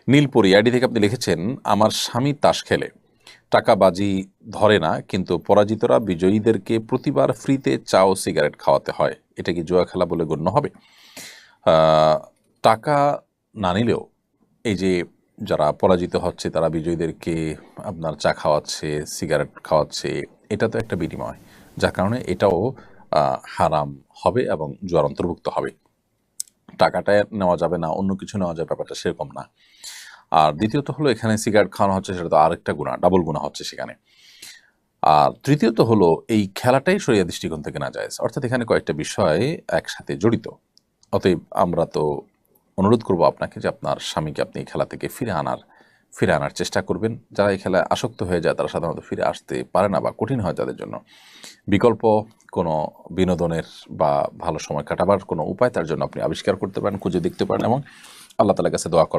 Neelpari ID থেকে আপনি লিখেছেন, আমার স্বামী তাস খেলে, টাকাবাজি ধরে না, কিন্তু পরাজিতরা বিজয়ীদেরকে প্রতিবার ফ্রিতে চা ও সিগারেট খাওয়াতে হয়, এটা কি জুয়া খেলা বলে গণ্য হবে? টাকা না নিলেও এই যে যারা পরাজিত হচ্ছে তারা বিজয়ীদেরকে আপনার চা খাওয়াচ্ছে, সিগারেট খাওয়াচ্ছে, এটা তো একটা বিনিময়, যার কারণে এটাও হারাম হবে এবং জুয়ার অন্তর্ভুক্ত হবে। টাকাটা নেওয়া যাবে না, অন্য কিছু নেওয়া যাবে, ব্যাপারটা সেরকম না। আর দ্বিতীয়ত হলো, এখানে সিগারেট খাওয়ানো হচ্ছে, সেটা তো আরেকটা গুণা, ডাবল গুণা হচ্ছে সেখানে। আর তৃতীয়ত হলো, এই খেলাটাই শরিয়া দৃষ্টিকোণ থেকে না জায়েজ, অর্থাৎ এখানে কয়েকটা বিষয় একসাথে জড়িত। অতএব আমরা তো অনুরোধ করব আপনাকে যে আপনার স্বামীকে আপনি এই খেলা থেকে ফিরে আনার চেষ্টা করবেন। যারা এই খেলায় আসক্ত হয়ে যায় তারা সাধারণত ফিরে আসতে পারে না, বা কঠিন হয় তাদের জন্য। বিকল্প কোনো বিনোদনের বা ভালো সময় কাটাবার কোনো উপায় তার জন্য আপনি আবিষ্কার করতে পারেন, খুঁজে দেখতে পারেন, এবং আল্লাহ তাআলার কাছে দোয়া করেন